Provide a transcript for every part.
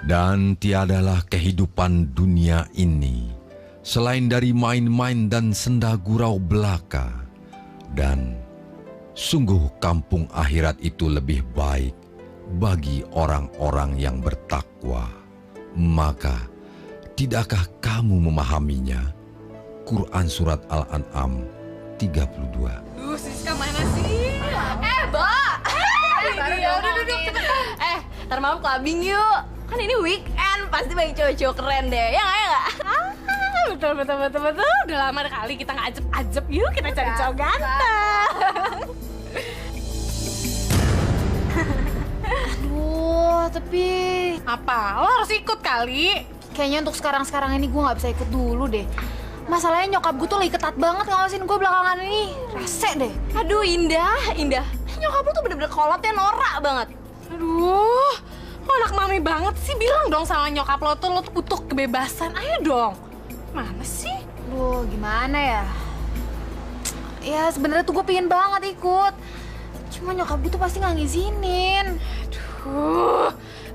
Dan tiadalah kehidupan dunia ini selain dari main-main dan senda gurau belaka. Dan sungguh kampung akhirat itu lebih baik bagi orang-orang yang bertakwa. Maka, tidakkah kamu memahaminya? Quran Surat Al-An'am 32. Siska mana sih? Bo! Udah duduk. Ntar malam clubbing yuk. Kan ini weekend, pasti banyak cowok-cowok keren deh. Ya nggak? Betul. Udah lama kali kita nggak ajep-ajep. Yuk kita cari cowok ganteng. Aduh, tapi Apa? Lo harus ikut kali. kayaknya untuk sekarang ini gue nggak bisa ikut dulu deh. Masalahnya nyokap gue tuh lagi ketat banget ngawasin gue belakangan ini. Rese deh. Aduh, Indah. Nyokap lu tuh bener-bener kolotnya norak banget. Aduh, lo anak mami banget sih. Bilang dong sama nyokap lo tuh butuh kebebasan. Ayo dong. Mana sih? Aduh, gimana ya? Ya sebenarnya tuh gue pengen banget ikut. Cuma nyokap gue tuh pasti nggak ngizinin.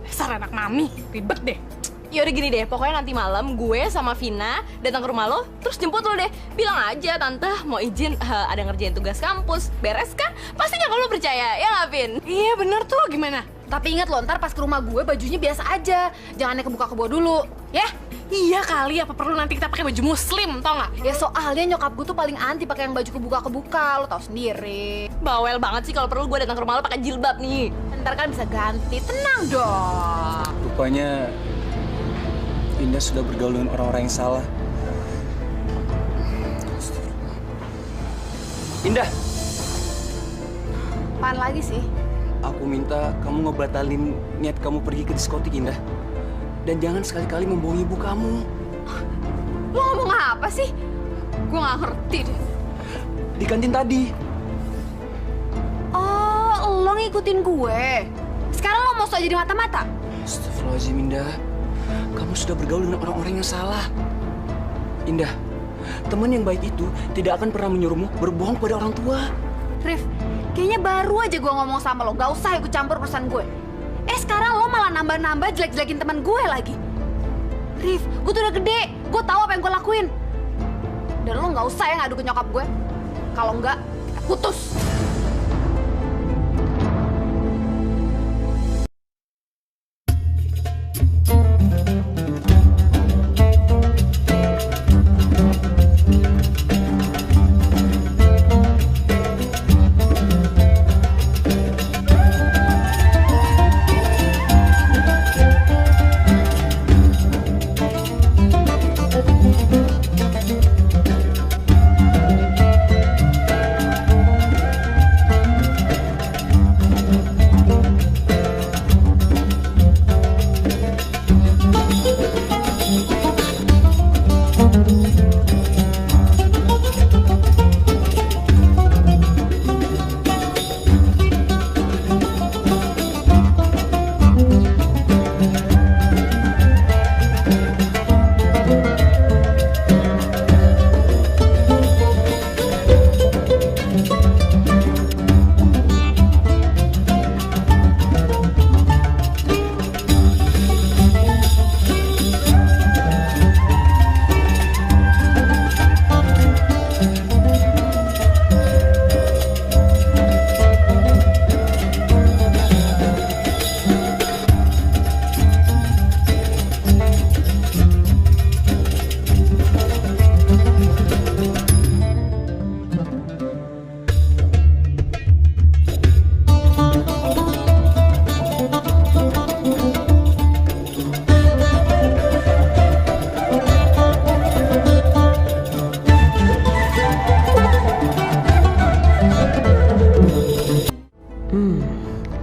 Dasar anak mami. Ribet deh. Yaudah gini deh, pokoknya nanti malam gue sama Vina datang ke rumah lo, terus jemput lo deh. Bilang aja, Tante mau izin ada ngerjain tugas kampus. Beres kan? Pasti nyokap lo percaya, ya nggak, Vin? Iya bener tuh, gimana? Tapi ingat loh, ntar pas ke rumah gue bajunya biasa aja. Jangan yang kebuka-kebuka dulu, ya? Iya kali, apa perlu nanti kita pakai baju muslim, tau nggak? Ya soalnya nyokap gue tuh paling anti pakai yang baju kebuka-kebuka, lo tau sendiri. Bawel banget sih kalau perlu gue datang ke rumah lo pakai jilbab nih. Ntar kan bisa ganti, tenang dong. Rupanya Indah sudah bergaul dengan orang-orang yang salah. Indah, Apaan lagi sih? aku minta kamu ngebatalin niat kamu pergi ke diskotik, Indah. Dan jangan sekali-kali membohongi ibu kamu. Lo ngomong apa sih? Gue nggak ngerti deh. Di kantin tadi. Oh, lo ngikutin gue. Sekarang lo mau sok jadi mata-mata? Astagfirullahaladzim, Indah. Kamu sudah bergaul dengan orang-orang yang salah. Indah, teman yang baik itu tidak akan pernah menyuruhmu berbohong pada orang tua. Rif, kayaknya baru aja gue ngomong sama lo. Gak usah ikut campur urusan gue. Sekarang lo malah nambah-nambah jelek-jelekin teman gue lagi. Rif, gue tuh udah gede. Gue tahu apa yang gue lakuin. Dan lo gak usah ya ngadu ke nyokap gue. Kalau enggak, kita putus.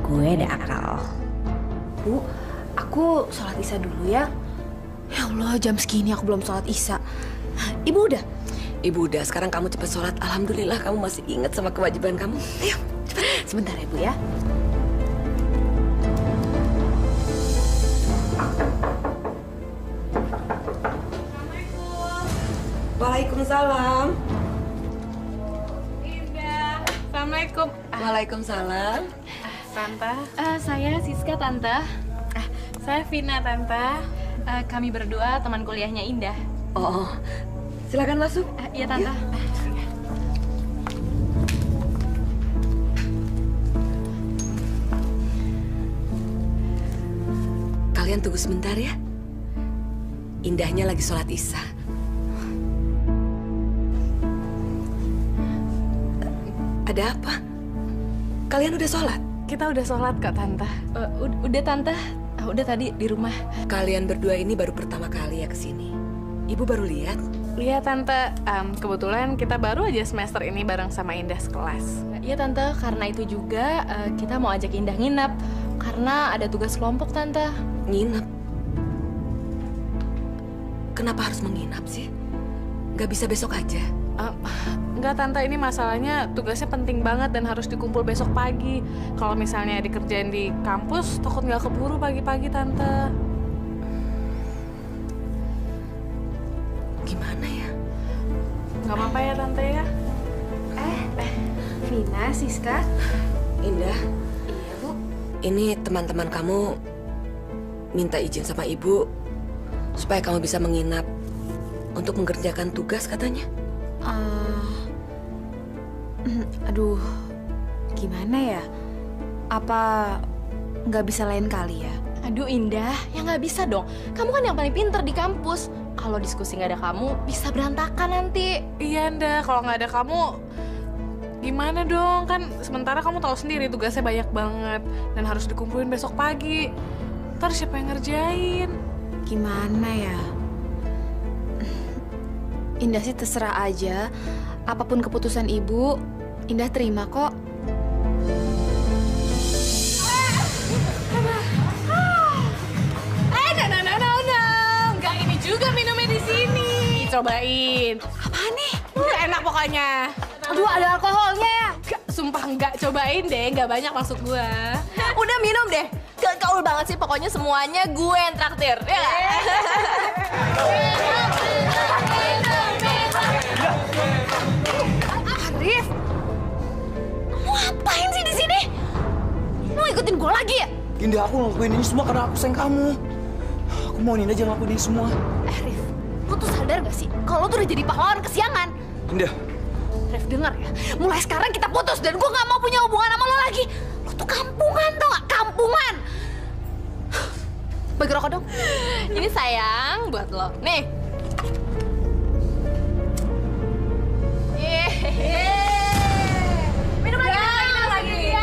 Gue ada akal. Bu, aku sholat isya dulu ya. Ya Allah, jam segini aku belum sholat isya. Ibu udah? Ibu udah, sekarang kamu cepat sholat. Alhamdulillah kamu masih ingat sama kewajiban kamu. Ayo, cepat. Sebentar ya, Bu ya. Waalaikumsalam. Indah. Assalamualaikum. Waalaikumsalam. Tante. Saya Siska, Tante. Saya Vina, Tante. Kami berdua teman kuliahnya Indah. Oh, silakan masuk. Iya, Tante. Kalian tunggu sebentar ya. Indahnya lagi sholat isya. Ada apa? Kalian udah sholat? Kita udah sholat kok, Tante. Udah, Tante. Udah tadi di rumah. Kalian berdua ini baru pertama kali ya kesini. Ibu baru lihat. Iya, Tante. Kebetulan kita baru aja semester ini bareng sama Indah sekelas. Iya, Tante. Karena itu juga kita mau ajak Indah nginep. Karena ada tugas kelompok, Tante. Nginep. Kenapa harus menginap sih? Gak bisa besok aja? Enggak, Tante, ini masalahnya tugasnya penting banget dan harus dikumpul besok pagi. Kalau misalnya dikerjain di kampus, takut nggak keburu pagi-pagi, Tante. Gimana ya? Nggak apa-apa ya, Tante ya? Vina, Siska. Indah, Iya, Bu. ini teman-teman kamu minta izin sama ibu supaya kamu bisa menginap untuk mengerjakan tugas katanya. Aduh, gimana ya? Apa nggak bisa lain kali ya? Aduh, Indah. Ya nggak bisa dong. Kamu kan yang paling pinter di kampus. Kalau diskusi nggak ada kamu, bisa berantakan nanti. Iya, Nda. Kalau nggak ada kamu, gimana dong? Kan sementara kamu tahu sendiri tugasnya banyak banget dan harus dikumpulin besok pagi. Ntar siapa yang ngerjain? Gimana ya? Indah sih terserah aja. Apapun keputusan ibu, Indah terima kok. No. Nggak ini juga minumnya di sini. Cobain. Apaan nih? Enak pokoknya. Aduh, ada alkoholnya ya? Nggak, sumpah nggak. Cobain deh, nggak banyak maksud gua. Udah minum deh. Gaul banget sih. Pokoknya semuanya gue yang traktir. Ya nggak? Arif, mau ngapain sih di sini? Mau ikutin gue lagi ya? Indah, aku ngelakuin ini semua karena aku sayang kamu. Aku mau Indah jangan ngelakuin ini semua. Rif, lo tuh sadar gak sih kalau lo tuh udah jadi pahlawan kesiangan? Indah, Rif, dengar ya, mulai sekarang kita putus dan gue gak mau punya hubungan sama lo lagi. Lo tuh kampungan, tau gak? Kampungan. Bagi rokok dong. Ini sayang buat lo. Nih. Minum lagi, minum lagi. Minum lagi.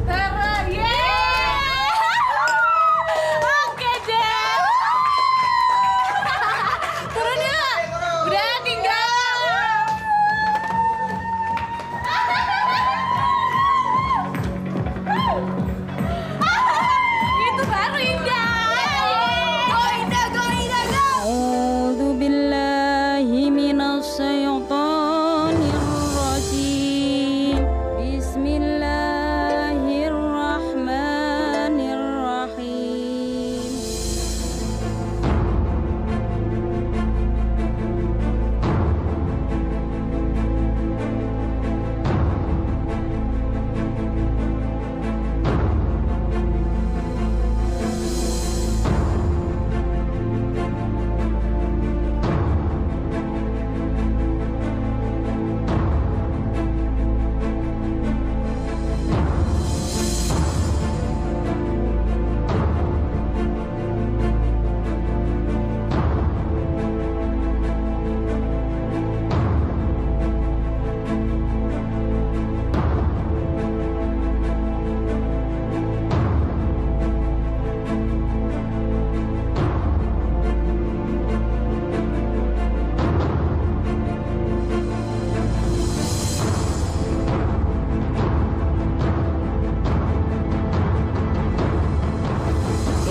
Tara, oke deh. Turun ya. Udah tinggal. Itu baru Indah. Go Indah, go Indah, go. أعوذ بالله من الشيطان الرجيم بسم الله الرحمن الرحيم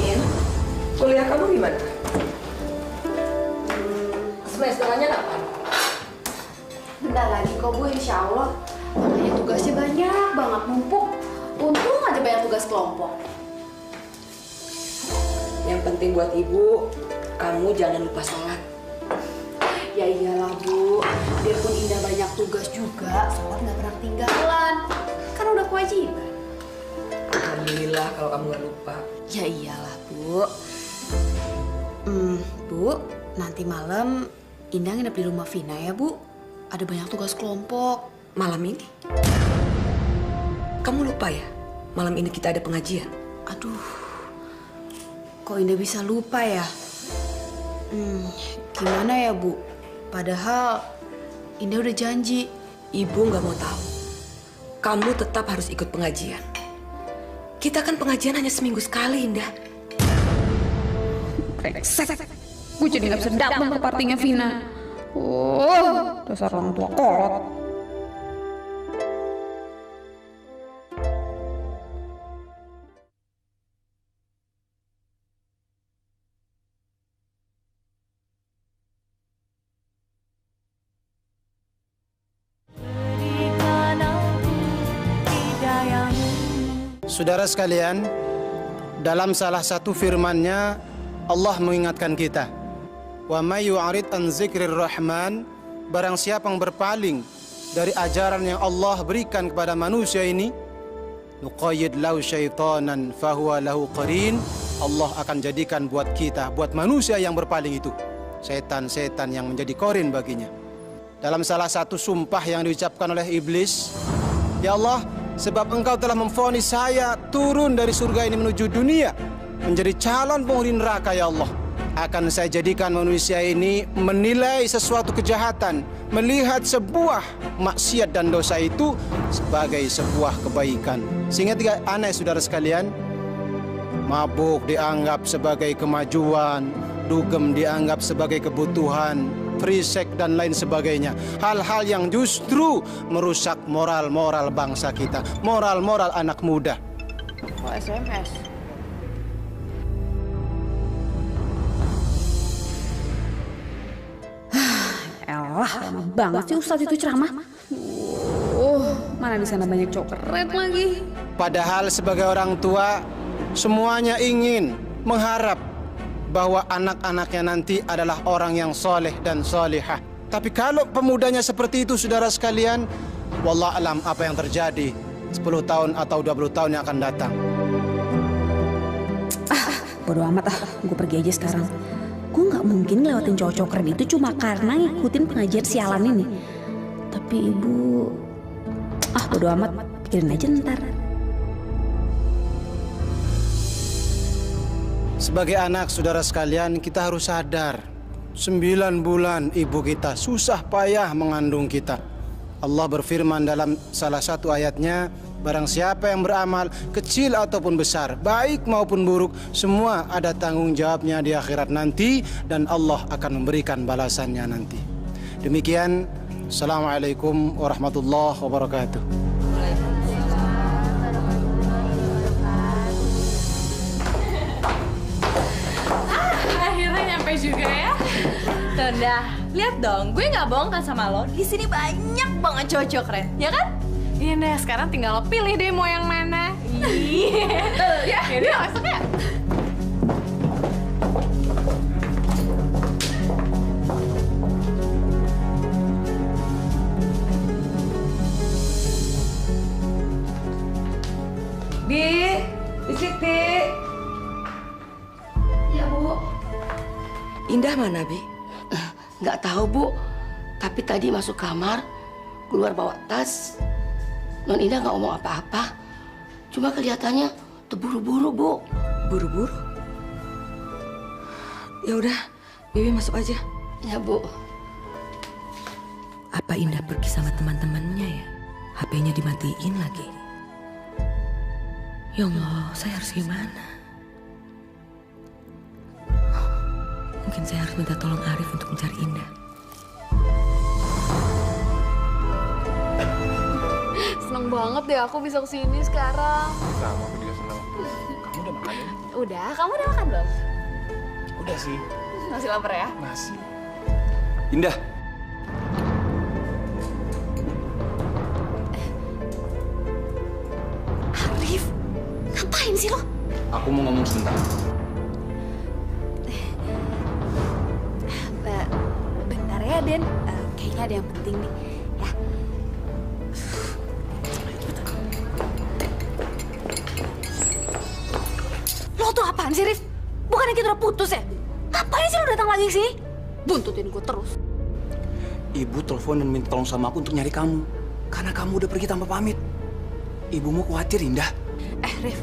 In, kuliah kamu gimana? Semesterannya kapan? Bentar lagi kok Bu, insya Allah. Makanya tugasnya banyak banget, numpuk. Untung aja banyak tugas kelompok. Yang penting buat ibu, kamu jangan lupa sholat. Ya iyalah Bu, biarpun Indah banyak tugas juga, sholat nggak pernah ketinggalan. Alhamdulillah kalau kamu gak lupa. Ya iyalah, Bu. Bu, nanti malam Indah nginep di rumah Vina ya, Bu. Ada banyak tugas kelompok. Malam ini? Kamu lupa ya? Malam ini kita ada pengajian. Aduh, kok Indah bisa lupa ya? Gimana ya, Bu? Padahal Indah udah janji. Ibu gak mau tahu. Kamu tetap harus ikut pengajian. Kita kan pengajian hanya seminggu sekali, Indah. Brengsek. Gue jadi gak bisa datang ke partinya Vina. Oh, dasar orang tua kolot. Saudara sekalian, dalam salah satu firman-Nya Allah mengingatkan kita, wa may yu'rid an dzikrir rahman, barang siapa yang berpaling dari ajaran yang Allah berikan kepada manusia ini, nuqayyid lahu syaitanan fahuwa lahu qarin, Allah akan jadikan buat kita, buat manusia yang berpaling itu, setan-setan yang menjadi qarin baginya. Dalam salah satu sumpah yang diucapkan oleh iblis, ya Allah, sebab engkau telah memvonis saya turun dari surga ini menuju dunia menjadi calon penghuni neraka, ya Allah, akan saya jadikan manusia ini menilai sesuatu kejahatan, melihat sebuah maksiat dan dosa itu sebagai sebuah kebaikan. Sehingga tiga aneh, saudara sekalian, mabuk dianggap sebagai kemajuan, dugem dianggap sebagai kebutuhan, free sex dan lain sebagainya. Hal-hal yang justru merusak moral-moral bangsa kita, moral-moral anak muda. Oh, SMS. Elah, lama banget sih Ustadz itu ceramah. Mana di sana banyak cowok keren lagi. Padahal sebagai orang tua, semuanya ingin mengharap bahwa anak-anaknya nanti adalah orang yang soleh dan solehah. Tapi kalau pemudanya seperti itu, saudara sekalian, wallah alam apa yang terjadi 10 tahun atau 20 tahun yang akan datang. Bodo amat gue pergi aja sekarang. Gue gak mungkin lewatin cowok-cowok keren itu cuma karena ngikutin pengajian sialan ini. Tapi ibu, bodo amat, pikirin aja ntar. Sebagai anak, saudara sekalian, kita harus sadar 9 bulan ibu kita susah payah mengandung kita. Allah berfirman dalam salah satu ayatnya, barang siapa yang beramal kecil ataupun besar, baik maupun buruk, semua ada tanggung jawabnya di akhirat nanti, dan Allah akan memberikan balasannya nanti. Demikian, Assalamualaikum warahmatullahi wabarakatuh. Juga ya. Tunda, lihat dong, gue nggak bohong kan sama lo. Di sini banyak banget cowok keren, ya kan? Iya deh, sekarang tinggal lo pilih deh mau yang mana. Iya. Ya, masuk ya. Bisik, Di. Ya, Bu. Indah mana, Bi? Nggak tahu, Bu. Tapi tadi masuk kamar, keluar bawa tas. Non Indah nggak ngomong apa-apa. Cuma kelihatannya terburu-buru, Bu. Buru-buru? Ya udah, Bibi masuk aja. Ya, Bu. Apa Indah pergi sama teman-temannya ya? HP-nya dimatiin lagi. Ya Allah, saya harus gimana? Mungkin saya harus minta tolong Arif untuk mencari Indah. Seneng banget deh aku bisa kesini sekarang. Sama, aku juga senang. Kamu udah makan ya? Udah, kamu udah makan belum? Udah sih. Masih lapar ya? Masih. Indah. Arif, ngapain sih lo? Aku mau ngomong sebentar. Bentar ya, Den. Kayaknya ada yang penting nih. Ya. Itu apaan sih, Rif? Bukannya kita udah putus ya? Ngapain sih lu datang lagi ke sini? Buntutin gue terus. Ibu telepon dan minta tolong sama aku untuk nyari kamu. Karena kamu udah pergi tanpa pamit. Ibumu khawatir, Indah. Rif,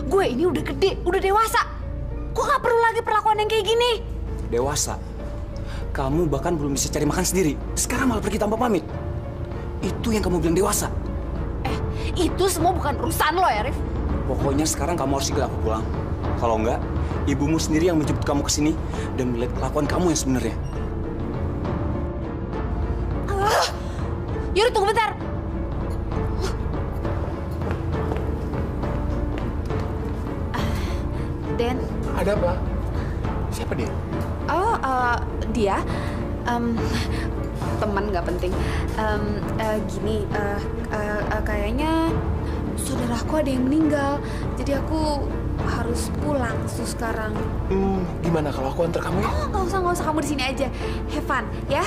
gue ini udah gede, udah dewasa. Gue gak perlu lagi perlakuan yang kayak gini. Dewasa? Kamu bahkan belum bisa cari makan sendiri. Sekarang malah pergi tanpa pamit. Itu yang kamu bilang dewasa. Itu semua bukan urusan lo ya, Rif. Pokoknya sekarang kamu harus ikut aku pulang. Kalau enggak, ibumu sendiri yang menjemput kamu ke sini dan melihat kelakuan kamu yang sebenarnya. Yaudah, tunggu bentar. Den. Ada apa? Siapa dia? Oh, dia teman nggak penting. Kayaknya saudaraku ada yang meninggal, jadi aku harus pulang sekarang. Gimana kalau aku antar kamu ya? Oh, nggak usah, kamu di sini aja. Have fun, ya.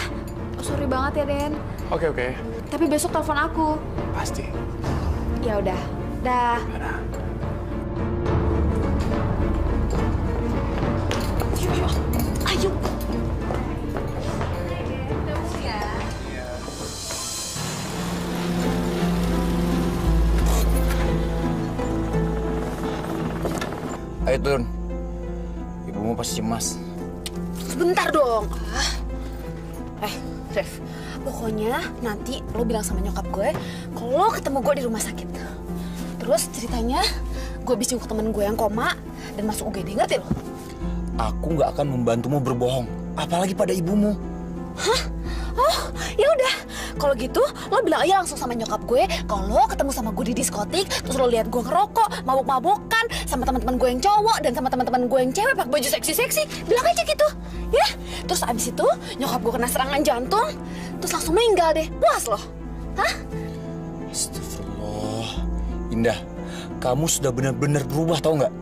Oh, sorry banget ya, Den. Oke. Tapi besok telepon aku. Pasti. Ya udah, dah. Dadah. Ayo. Ayo turun. Ibumu pasti cemas. Sebentar dong. Ref, pokoknya nanti lo bilang sama nyokap gue kalau lo ketemu gue di rumah sakit. Terus ceritanya gue habis jenguk temen gue yang koma dan masuk UGD, ngerti lo? Aku nggak akan membantumu berbohong, apalagi pada ibumu. Hah? Oh, ya udah. Kalau gitu, lo bilang aja langsung sama nyokap gue kalau lo ketemu sama gue di diskotik, terus lo lihat gue ngerokok, mabuk-mabukan sama teman-teman gue yang cowok dan sama teman-teman gue yang cewek pakai baju seksi-seksi. Bilang aja gitu, ya. Terus abis itu nyokap gue kena serangan jantung, terus langsung meninggal deh. Puas lo? Hah? Astagfirullah. Indah, kamu sudah benar-benar berubah, tau nggak?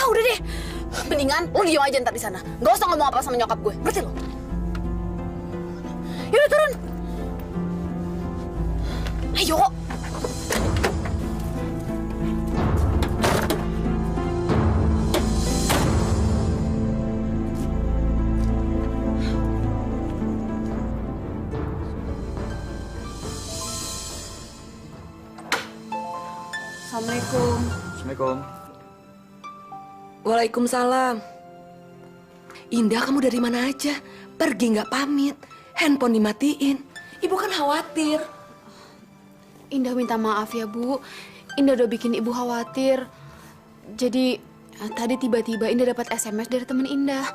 Udah deh. Mendingan lo diam aja ntar di sana. Gak usah ngomong apa sama nyokap gue, ngerti lo? Yaudah turun. Ayo. Assalamualaikum. Assalamualaikum. Waalaikumsalam. Indah, kamu dari mana aja? Pergi nggak pamit. Handphone dimatiin. Ibu kan khawatir. Indah minta maaf ya, Bu. Indah udah bikin Ibu khawatir. Jadi tadi tiba-tiba Indah dapat SMS dari teman Indah.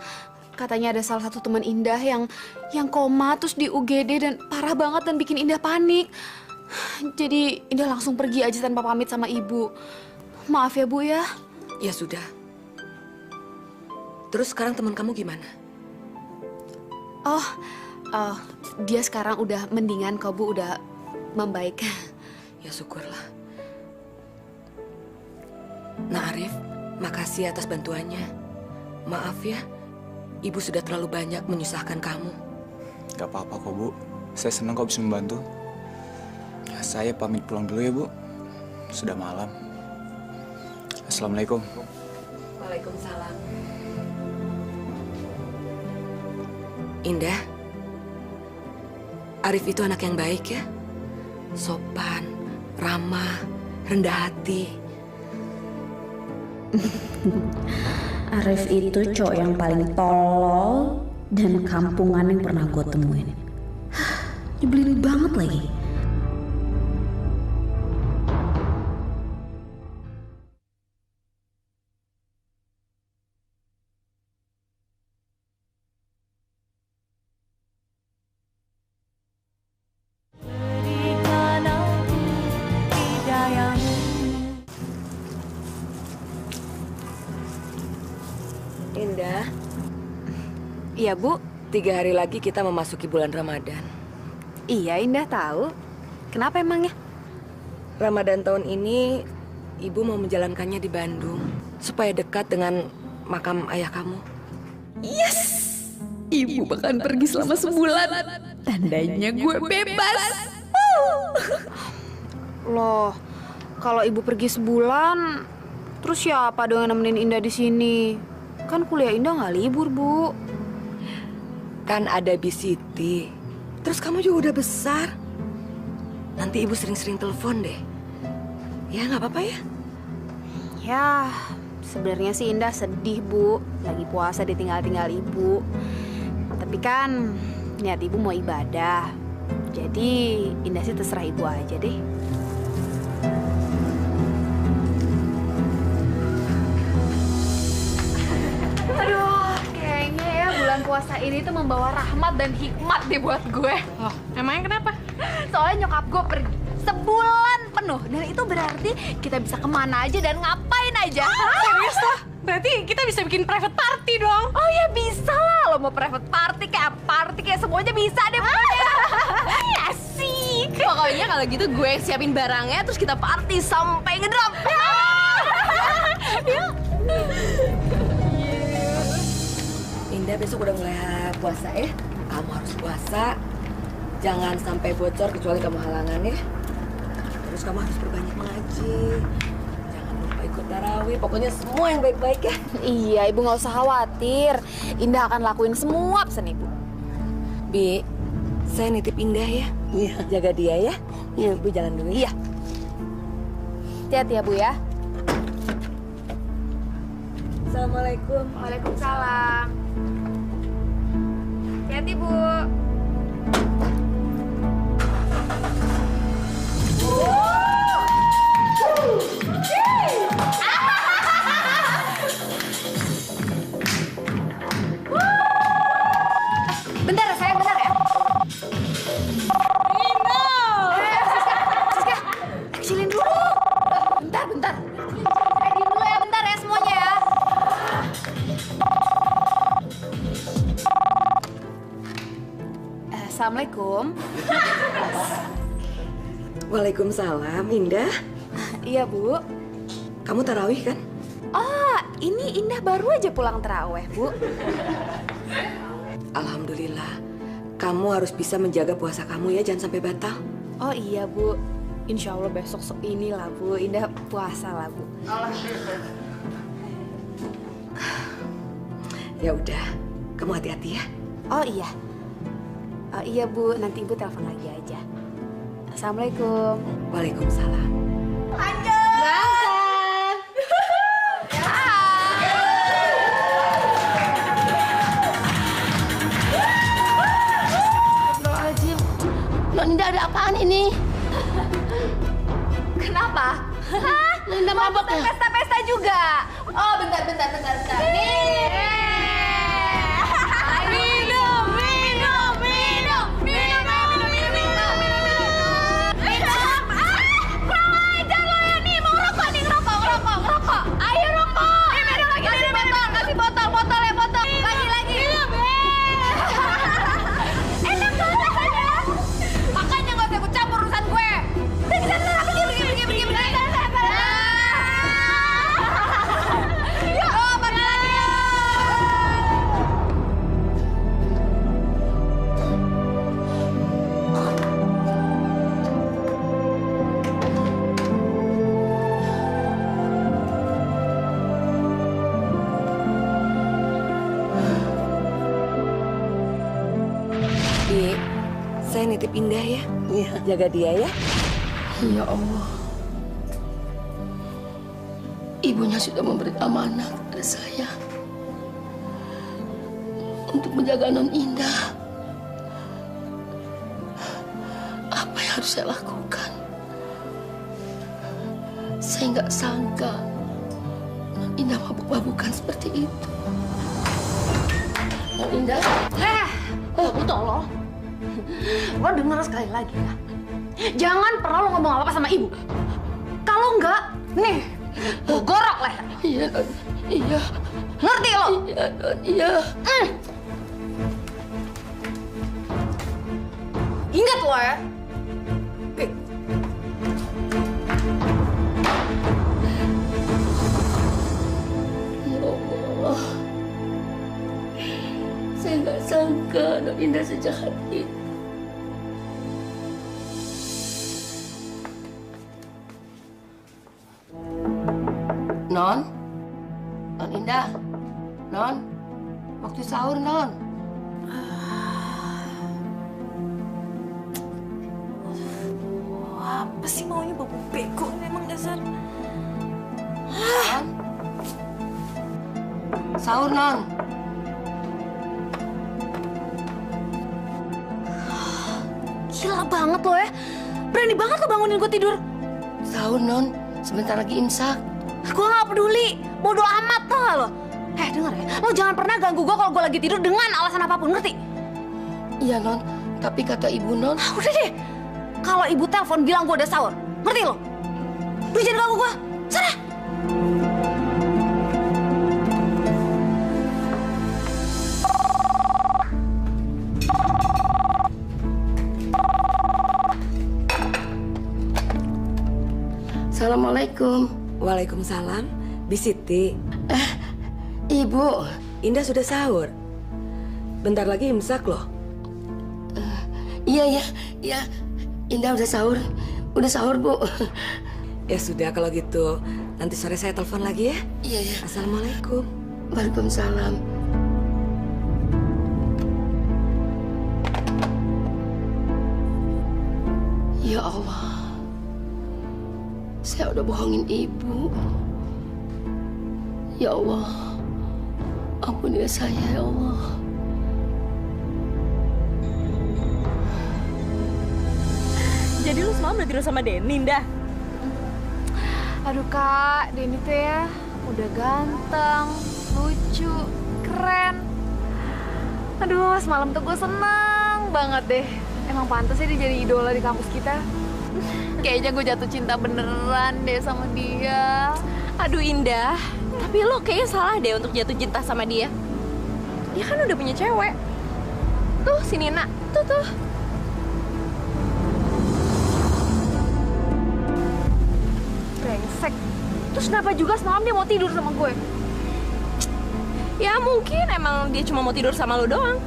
Katanya ada salah satu teman Indah yang koma terus di UGD dan parah banget dan bikin Indah panik. Jadi Indah langsung pergi aja tanpa pamit sama Ibu. Maaf ya, Bu ya. Ya sudah. Terus sekarang teman kamu gimana? Dia sekarang udah mendingan kok, Bu, udah membaik. Ya syukurlah. Nah Arif, makasih atas bantuannya. Maaf ya, Ibu sudah terlalu banyak menyusahkan kamu. Gak apa-apa kok, Bu. Saya senang kok bisa membantu. Ya, saya pamit pulang dulu ya, Bu. Sudah malam. Assalamualaikum. Waalaikumsalam. Indah, Arif itu anak yang baik ya. Sopan, ramah, rendah hati. Arif itu cowok yang paling tolol dan kampungan yang pernah gue temuin. Nyebelin banget lagi. Indah, Iya, Bu. 3 hari lagi kita memasuki bulan Ramadan. Iya, Indah tahu. Kenapa emangnya? Ramadan tahun ini, Ibu mau menjalankannya di Bandung. Supaya dekat dengan makam ayah kamu. Yes! Ibu bahkan pergi selama sebulan. Tandanya gue bebas. Loh, kalau Ibu pergi sebulan, Terus siapa dong yang nemenin Indah di sini? Kan kuliah Indah nggak libur, Bu. Kan ada Bisiti. Terus kamu juga udah besar. Nanti ibu sering-sering telepon deh. Ya nggak apa-apa ya? Ya, sebenarnya sih Indah sedih, Bu. Lagi puasa ditinggal-tinggal ibu. Tapi kan niat ibu mau ibadah. Jadi Indah sih terserah ibu aja deh. Aduh, kayaknya ya bulan puasa ini tuh membawa rahmat dan hikmat deh buat gue. Loh, emangnya kenapa? Soalnya nyokap gue pergi sebulan penuh. Dan itu berarti kita bisa kemana aja dan ngapain aja. Serius lah? Berarti kita bisa bikin private party dong? Oh ya bisa lah. Lo mau private party kayak party kayak semuanya bisa deh. Iya sih. Pokoknya kalau gitu gue siapin barangnya terus kita party sampai ngedrop. Yuk. Indah besok udah mulai puasa ya. Kamu harus puasa. Jangan sampai bocor kecuali kamu halangan ya. Terus kamu harus berbanyak mengaji. Jangan lupa ikut tarawih. Pokoknya semua yang baik-baik ya. Iya, ibu nggak usah khawatir. Indah akan lakuin semua pesan ibu. Bi, saya nitip Indah ya. Iya. Jaga dia ya. Iya, Bu jalan dulu. Iya. Hati-hati ya, Bu ya. Assalamualaikum. Waalaikumsalam. Hati-hati, Bu. Bentar, saya bentar ya. Siska, kecilin dulu. Bentar. Ready dulu ya, bentar ya semuanya ya. Assalamualaikum. Waalaikumsalam, Indah. Iya, Bu. Kamu tarawih kan? Oh, ini Indah baru aja pulang terawih, Bu. Alhamdulillah. Kamu harus bisa menjaga puasa kamu ya, jangan sampai batal. Oh iya, Bu. Insya Allah besok inilah, Bu. Indah puasa lah, Bu. Ya udah, kamu hati-hati ya. Oh iya. Oh iya, Bu. Nanti Ibu telepon lagi aja. Assalamualaikum. Waalaikumsalam. Astagfirullahaladzim. Nonda ada apaan ini? Kenapa? Nonda mabok ya? Pesta-pesta juga. Oh, bentar. Nih. Bi, saya nitip Indah ya. Iya. Jaga dia ya. Ya Allah. Ibunya sudah memberi amanah kepada saya untuk menjaga Non Indah. Apa yang harus saya lakukan? Saya nggak sangka Non Indah mabuk-mabukan seperti itu. Non Indah, Kamu tolong. Lo denger sekali lagi ya. Jangan pernah lo ngomong apa-apa sama ibu. Kalau enggak, nih, gue gorok leher. iya Non, iya. Ngerti lo? Iya Non, iya. Ingat lo ya. Ya Allah. Saya nggak sangka Non Indah sejahat itu. Non? Non Indah? Non? Waktu sahur, Non? Apa sih maunya babu bego ini emang dasar. Non? Sahur, Non? Gila banget lo ya. Berani banget lo bangunin gue tidur. Sahur, Non. Sebentar lagi imsak. Gue gak peduli. Bodoh amat tau gak lo? Denger ya. Lo jangan pernah ganggu gue kalau gue lagi tidur dengan alasan apapun, ngerti? Iya, Non. Tapi kata ibu, Non. Udah deh. Kalau ibu telepon bilang gue udah sahur. Ngerti lo? Udah jangan ganggu gue. Sana. Assalamualaikum. Waalaikumsalam. Bisiti. Ibu. Indah sudah sahur. Bentar lagi imsak loh. Iya. Indah udah sahur. Udah sahur, Bu. Ya sudah kalau gitu. Nanti sore saya telepon lagi ya. Iya. Assalamualaikum. Waalaikumsalam. Ya Allah. Saya udah bohongin ibu. Ya Allah. Ampuni saya, ya Allah. Jadi lu semalam udah tidur sama Denny, Indah? Aduh kak, Denny tuh ya udah ganteng, lucu, keren. Aduh, semalam tuh gue seneng banget deh. Emang pantas ya dia jadi idola di kampus kita. Kayaknya gue jatuh cinta beneran deh sama dia. Aduh Indah, tapi lo kayaknya salah deh untuk jatuh cinta sama dia. Dia kan udah punya cewek. Tuh si Nina, tuh. Brengsek. Terus kenapa juga semalam dia mau tidur sama gue? Ya mungkin emang dia cuma mau tidur sama lo doang.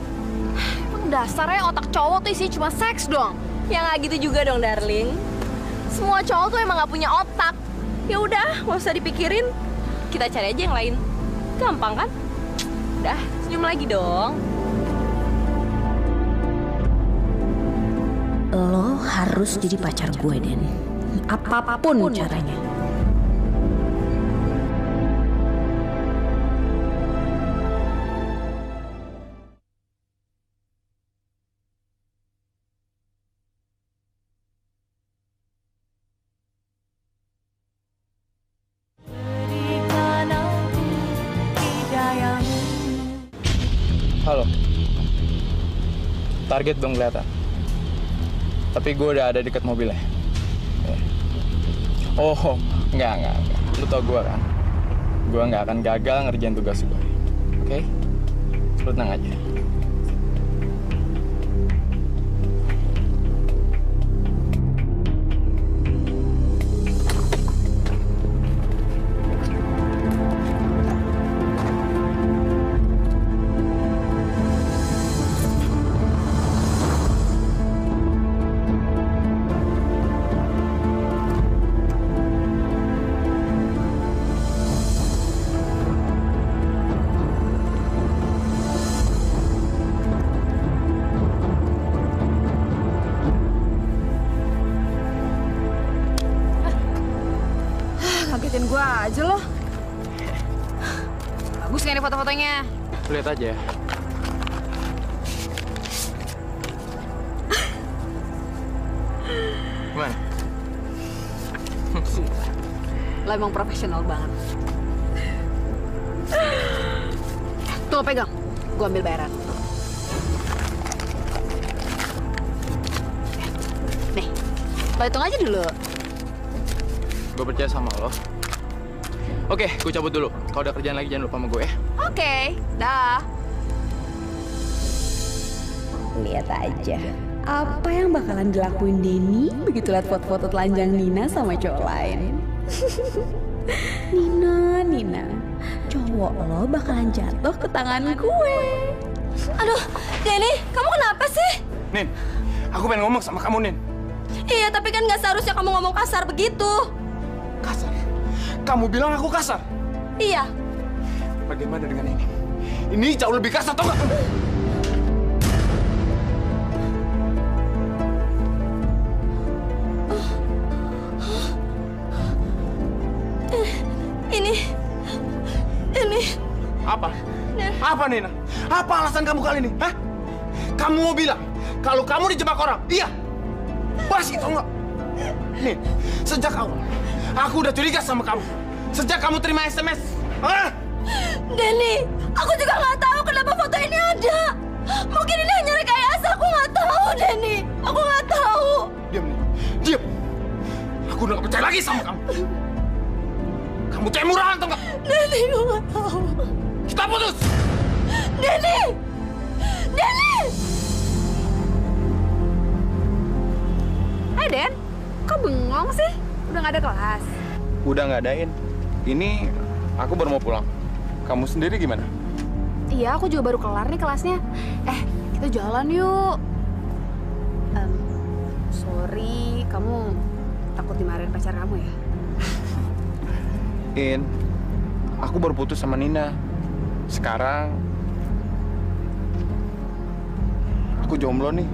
Emang dasarnya otak cowok tuh isinya cuma seks doang. Ya nggak gitu juga dong, darling. Semua cowok tuh emang nggak punya otak. Ya udah, nggak usah dipikirin. Kita cari aja yang lain. Gampang kan? Udah, senyum lagi dong. Lo harus jadi pacar gue, Den. Apapun caranya. Halo. Target belum kelihatan. Tapi gue udah ada dekat mobilnya. Oh, enggak. Lu tau gue kan? Gue nggak akan gagal ngerjain tugas gue. Oke? Lu tenang aja. Ngagetin gue aja loh. Bagus nggak nih foto-fotonya? Lihat aja. Gimana? Lo emang profesional banget. Tuh pegang, gue ambil bayaran. Nih, lo hitung aja dulu. Gue percaya sama lo. Oke, gue cabut dulu. Kalau udah kerjaan lagi jangan lupa sama gue ya. Oke, dah. Lihat aja apa yang bakalan dilakuin Denny begitu lihat foto-foto telanjang Nina sama cowok lain. Nina, cowok lo bakalan jatuh ke tangan gue. Aduh, Denny, kamu kenapa sih? Nin, aku pengen ngomong sama kamu, Nin. Iya, tapi kan nggak seharusnya kamu ngomong kasar begitu. Kamu bilang aku kasar? Iya. Bagaimana dengan ini? Ini jauh lebih kasar, tau nggak? Ini. Apa? Apa, Nina? Apa alasan kamu kali ini? Hah? Kamu mau bilang kalau kamu dijebak orang? Iya. Basi, tau nggak? Nih, sejak awal aku udah curiga sama kamu. Sejak kamu terima SMS. Hah? Denny, aku juga nggak tahu kenapa foto ini ada. Mungkin ini hanya rekayasa, aku nggak tahu, Denny. Aku nggak tahu. Diam, Nina. Diam. Aku udah nggak percaya lagi sama kamu. Kamu kayak murahan, tau nggak? Denny, aku nggak tahu. Kita putus. Denny! Denny! Hai Den, kok bengong sih? Udah nggak ada kelas? Udah nggak adain. Ini aku baru mau pulang. Kamu sendiri gimana? Iya, aku juga baru kelar nih kelasnya. Kita jalan yuk. Sorry, kamu takut dimarahin pacar kamu ya? In, aku baru putus sama Nina. Sekarang aku jomblo nih.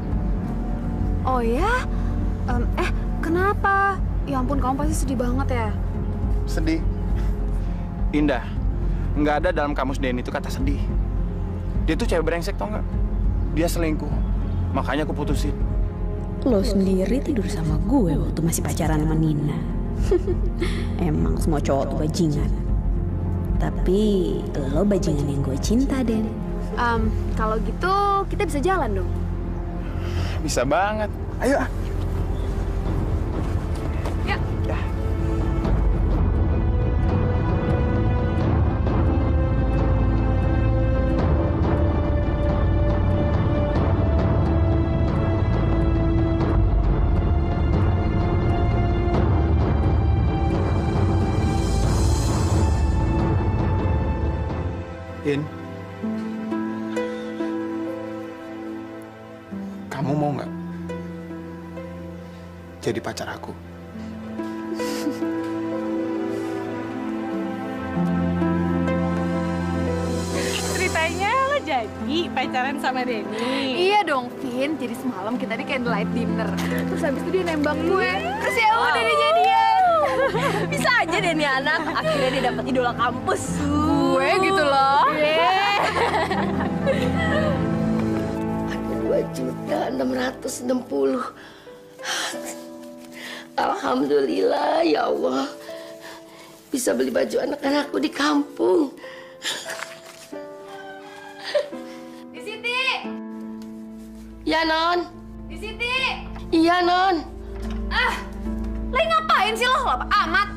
Oh ya? Kenapa? Ya ampun, kamu pasti sedih banget ya? Sedih? Indah, nggak ada dalam kamus Denny itu kata sedih. Dia tuh cewek brengsek, tau nggak? Dia selingkuh, makanya aku putusin. Lo sendiri tidur sama gue waktu masih pacaran sama Nina. Emang semua cowok tuh bajingan. Tapi lo bajingan yang gue cinta, Den. Kalau gitu kita bisa jalan dong. Bisa banget. Ayo. Ya. In, kamu mau nggak jadi pacar aku? Ceritanya lo jadi pacaran sama Denny. Iya dong, Vin. Jadi semalam kita di candlelight dinner. Terus habis itu dia nembak gue. Terus ya udah dia jadian. Bisa aja Denny anak, akhirnya dia dapat idola kampus. Gue gitu loh. Ada 2.660.000. Alhamdulillah ya Allah. Bisa beli baju anak-anakku di kampung. Di Siti. Ya, Non. Di Siti. Iya, Non. Lagi ngapain sih lo? Lapa amat.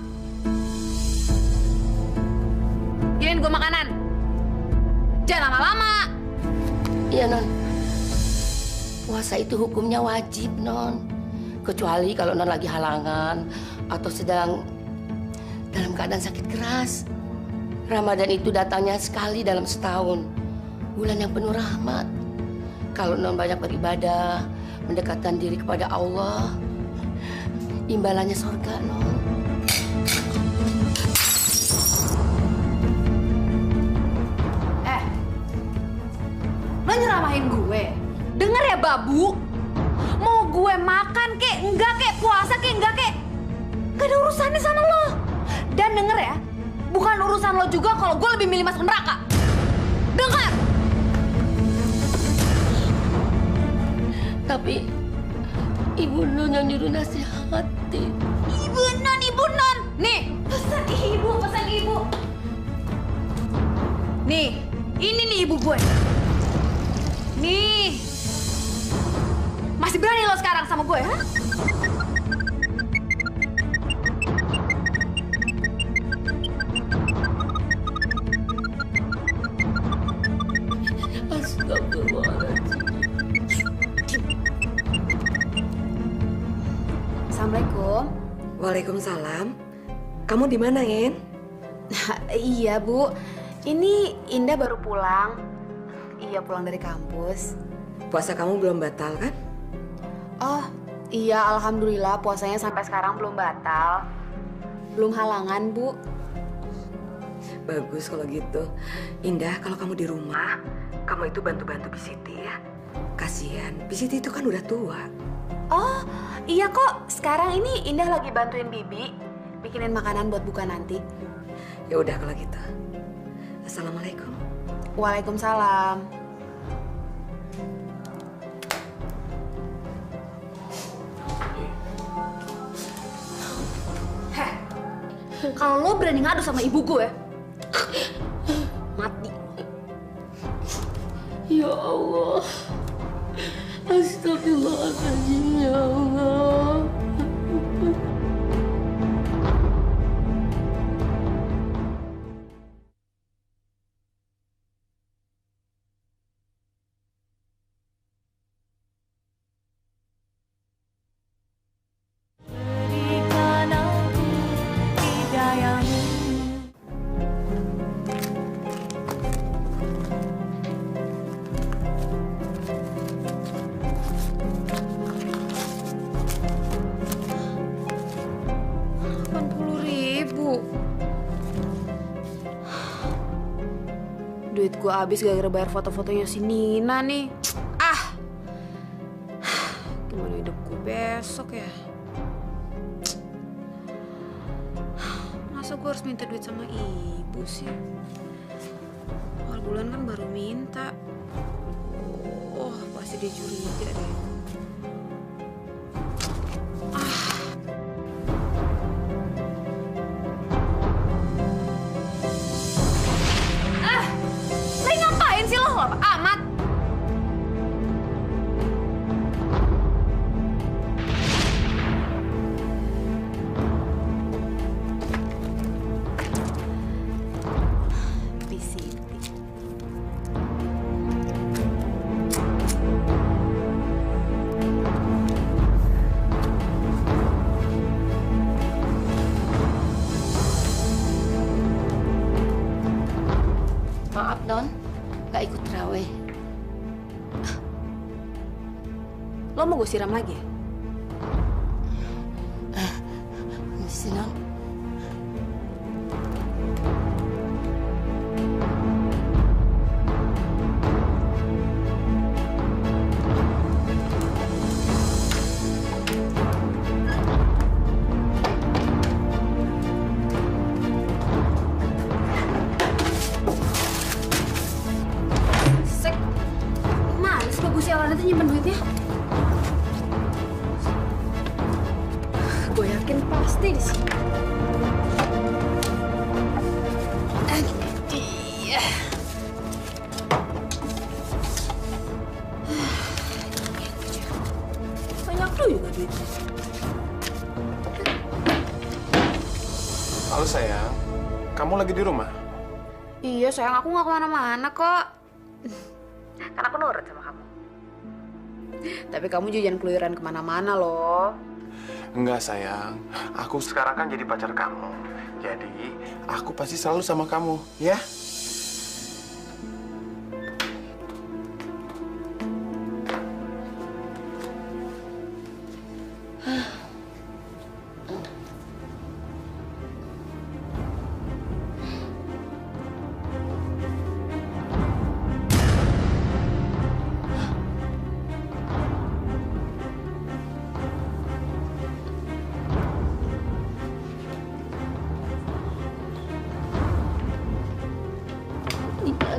Giliin gue makanan. Jangan lama-lama. Iya, Non. Puasa itu hukumnya wajib, Non. Kecuali kalau Non lagi halangan atau sedang dalam keadaan sakit keras. Ramadan itu datangnya sekali dalam setahun. Bulan yang penuh rahmat. Kalau Non banyak beribadah, mendekatkan diri kepada Allah, imbalannya surga, Non. Lo nyeramahin gue. Dengar ya, babu. Mau gue makan kek, enggak kek, puasa kek, enggak kek. Gak ada urusannya sama lo. Dan denger ya, bukan urusan lo juga kalau gue lebih milih masuk neraka. Dengar. Tapi Ibu Non yang nyuruh nasihati. Ibu Non. Nih, pesan ibu. Nih, ini nih ibu gue. Nih. Masih berani lo sekarang sama gue, ha? Assalamualaikum. Waalaikumsalam. Kamu di mana, In? Iya, Bu. Ini Indah baru pulang. Iya, pulang dari kampus. Puasa kamu belum batal, kan? Oh, iya, alhamdulillah puasanya sampai sekarang belum batal. Belum halangan, Bu. Bagus kalau gitu. Indah, kalau kamu di rumah, kamu itu bantu-bantu Bisiti ya. Kasihan, Bisiti itu kan udah tua. Oh, iya kok. Sekarang ini Indah lagi bantuin Bibi bikinin makanan buat buka nanti. Ya udah kalau gitu. Assalamualaikum. Waalaikumsalam. Heh, kalau lo berani ngadu sama ibu gue, mati. Ya Allah. Astagfirullahaladzim ya Allah. Duit gue habis gara-gara bayar foto-fotonya si Nina nih. Ah, gimana hidup gue besok ya? Masa gue harus minta duit sama ibu sih? Awal bulan kan baru minta. Oh, pasti dia curiga deh. Amat. Bisiti. Maaf, Non. Gak ikut terawih. Lo mau gue siram lagi ya? Misi, Non. Sialan itu nyimpen duitnya. Gue yakin pasti di sini. Iya. Banyak tuh juga duitnya. Halo sayang, kamu lagi di rumah? Iya sayang, aku nggak kemana-mana kok. Kan aku nurut sama kamu. Tapi kamu juga jangan keluyuran kemana-mana loh. Enggak sayang, aku sekarang kan jadi pacar kamu. Jadi aku pasti selalu sama kamu, ya?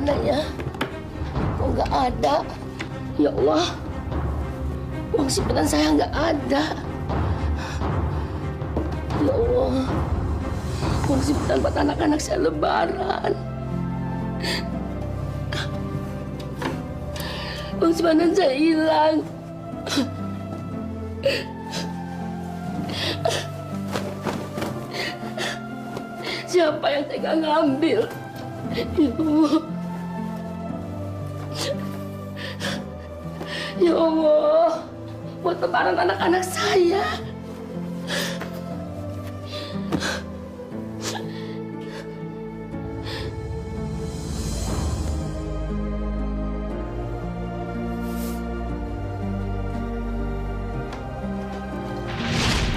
Mana ya? Kok nggak ada? Ya Allah, uang simpanan saya nggak ada. Ya Allah, uang simpanan buat anak-anak saya lebaran. Uang simpanan saya hilang. Siapa yang tega ngambil? Ya Allah. Ya Allah, buat lebaran anak-anak saya.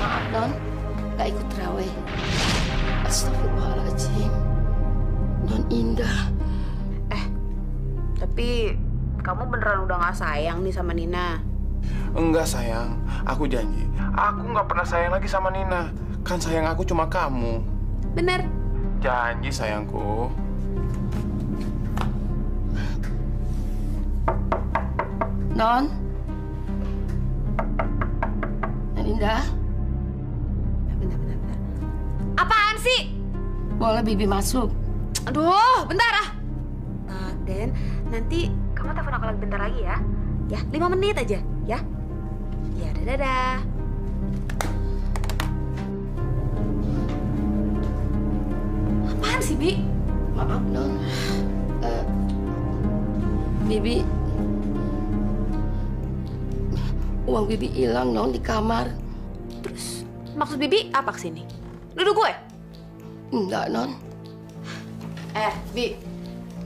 Maaf, Non, gak ikut terawih. Astagfirullahaladzim. Non, Indah. Tapi kamu beneran udah gak sayang nih sama Nina? Enggak sayang, aku janji. Aku nggak pernah sayang lagi sama Nina. Kan sayang aku cuma kamu. Bener? Janji sayangku. Non Indah. Bentar. Apaan sih? Boleh Bibi masuk? Aduh, bentar ah. Den, nanti kamu telepon aku lagi bentar lagi ya. Ya, 5 menit aja, ya. Ya, dadah. Apaan sih, Bi? Maaf, Non. Bibi, uang Bibi hilang, Non, di kamar. Terus, maksud Bibi apa kesini? Duduk gue? Enggak, Non. Bi,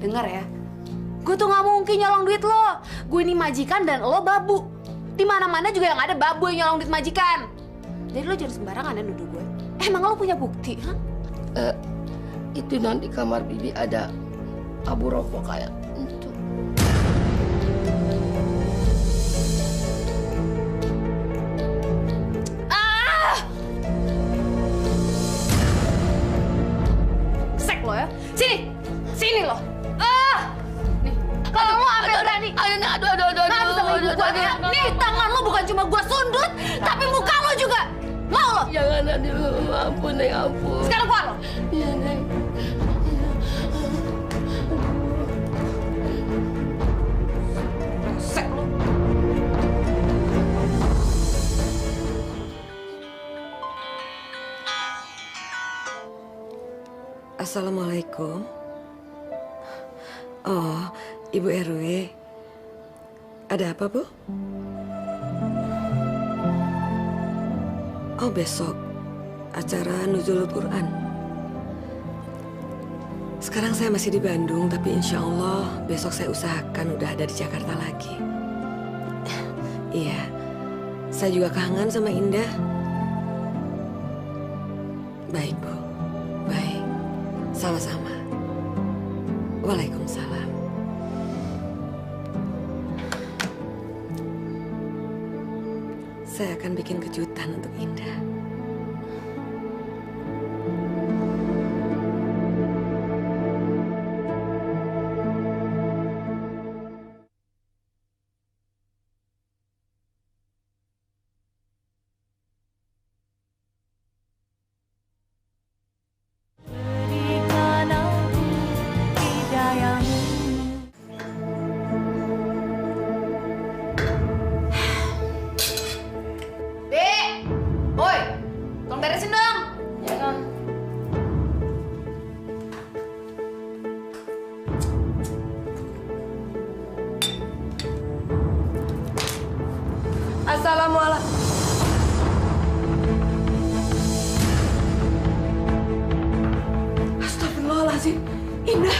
denger ya. Gue tuh gak mungkin nyolong duit lo. Gue ini majikan dan lo babu. Di mana-mana juga yang ada babu yang nyolong duit majikan. Jadi lo jangan sembarangan ya nuduh gue. Emang lo punya bukti, ha? Itu Non, di kamar Bibi ada abu rokok kayak itu. Sek lo ya. Sini lo. Nih, kalau lo ambil berani. Aduh. Sama ibu gua nih. Nih, tangan lo bukan cuma gua sundut, tapi muka lo juga. Mau lo? Jangan, aduh, ampun, Neng, ampun. Sekarang keluar lo. Iya, Neng. Sek lo. Assalamualaikum. Oh, Ibu RW. Ada apa, Bu? Oh, besok acara Nuzulul Quran. Sekarang saya masih di Bandung, tapi insya Allah besok saya usahakan udah ada di Jakarta lagi. Iya, saya juga kangen sama Indah. Baik, Bu. Baik. Sama-sama. Waalaikumsalam. Saya akan bikin kejutan untuk Indah. Beresin dong. Ya, Non. Assalamualaikum. Astagfirullahaladzim. Indah.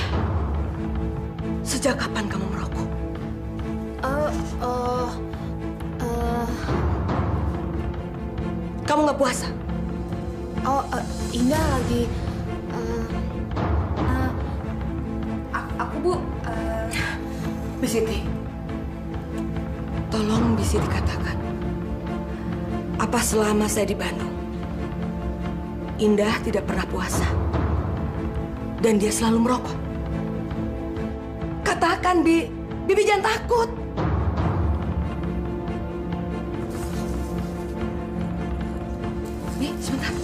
Sejak kapan kamu merokok? Kamu nggak puasa? Indah lagi. Aku, Bu. Bisiti. Tolong Bisiti katakan. Apa selama saya di Bandung, Indah tidak pernah puasa? Dan dia selalu merokok? Katakan, Bi. Bibi jangan takut. Bi, sebentar.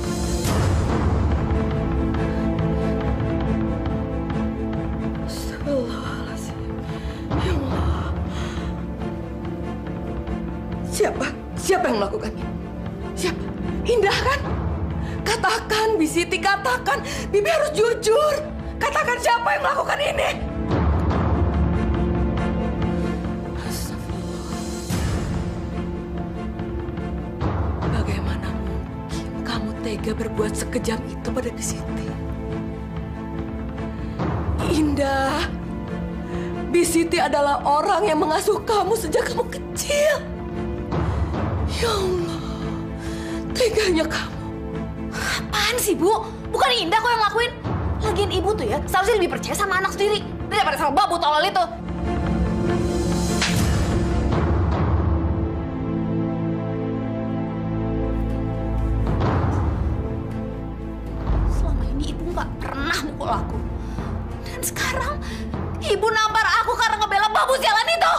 Astagfirullahaladzim. Ya Allah. Siapa yang melakukannya? Siapa? Indah kan? Katakan, Bisiti, katakan. Bibi harus jujur. Katakan siapa yang melakukan ini. Astagfirullah. Bagaimana mungkin kamu tega berbuat sekejam itu pada Bisiti? Indah, Bisiti adalah orang yang mengasuh kamu sejak kamu kecil. Ya Allah, teganya kamu. Apaan sih, Bu? Bukan Indah kok yang ngelakuin. Lagian ibu tuh ya seharusnya lebih percaya sama anak sendiri daripada sama babu tolol itu. Selama ini ibu nggak pernah mukul aku. Dan sekarang ibu nampar aku karena ngebela babu sialan itu.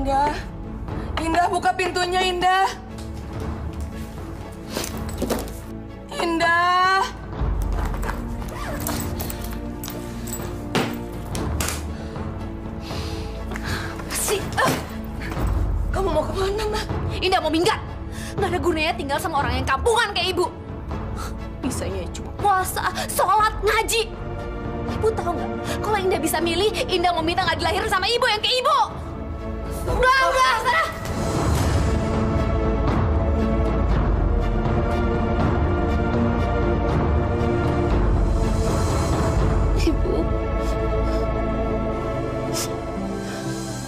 Indah, Indah buka pintunya, Indah. Indah. Kamu mau kemana, Mbak? Indah mau minggat. Nggak ada gunanya tinggal sama orang yang kampungan kayak ibu. Bisanya cuma puasa, sholat, ngaji. Ibu tahu nggak? Kalau Indah bisa milih, Indah mau minta nggak dilahirin sama ibu yang kayak ibu. Udah, sana. Ibu.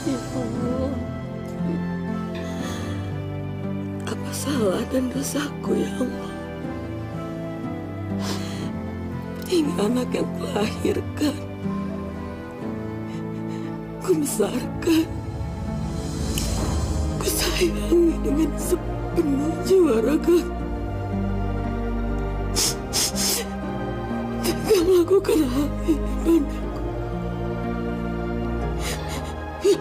Ibu. Apa salah dan dosaku ya Allah? Ini anak yang kulahirkan, kubesarkan, kusayangi dengan sepenuh jiwa raga. Tega melakukan hal ini padaku. Ya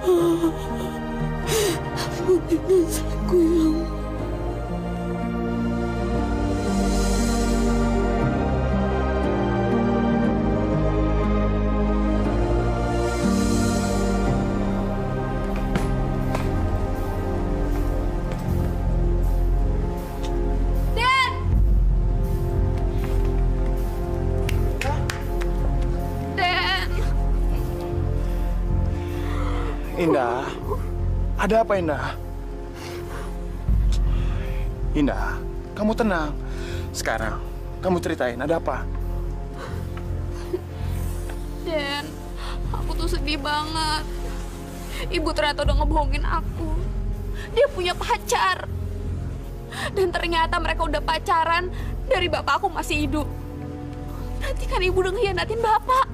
Allah, ampuni dosaku ya Allah. Indah, ada apa Indah? Indah, kamu tenang. Sekarang, kamu ceritain ada apa? Den, aku tuh sedih banget. Ibu ternyata udah ngebohongin aku. Dia punya pacar. Dan ternyata mereka udah pacaran dari bapak aku masih hidup. Berarti kan ibu udah ngehianatin bapak.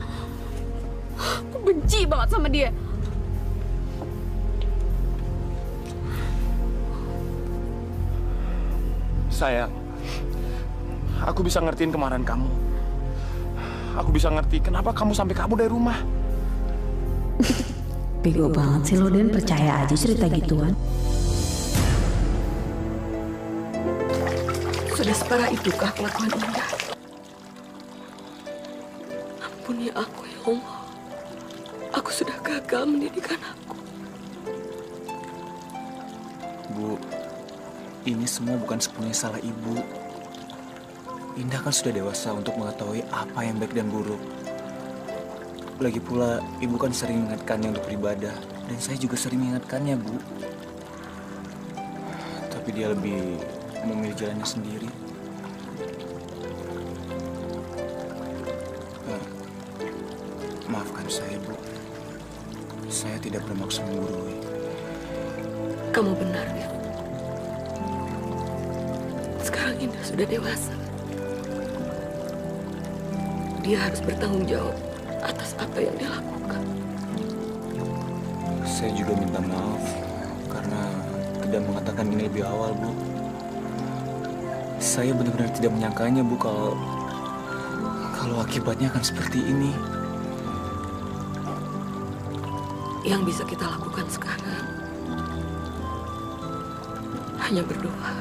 Aku benci banget sama dia. Sayang, aku bisa ngertiin kemarahan kamu. Aku bisa ngerti kenapa kamu sampai kabur dari rumah. Bego banget sih lo, Den. Percaya aja cerita gituan. Sudah separah itukah kelakuan Indah? Ampuni aku ya Allah. Aku sudah gagal mendidik anakku. Bu, ini semua bukan sepenuhnya salah ibu. Indah kan sudah dewasa untuk mengetahui apa yang baik dan buruk. Lagi pula, ibu kan sering mengingatkannya untuk beribadah. Dan saya juga sering mengingatkannya, Bu. Tapi dia lebih memilih jalannya sendiri. Maafkan saya, Bu. Saya tidak bermaksud menggurui. Kamu benar, ya. Sekarang Indah sudah dewasa. Dia harus bertanggung jawab atas apa yang dia lakukan. Saya juga minta maaf karena tidak mengatakan ini lebih awal, Bu. Saya benar-benar tidak menyangkanya, Bu, kalau akibatnya akan seperti ini. Yang bisa kita lakukan sekarang hanya berdoa.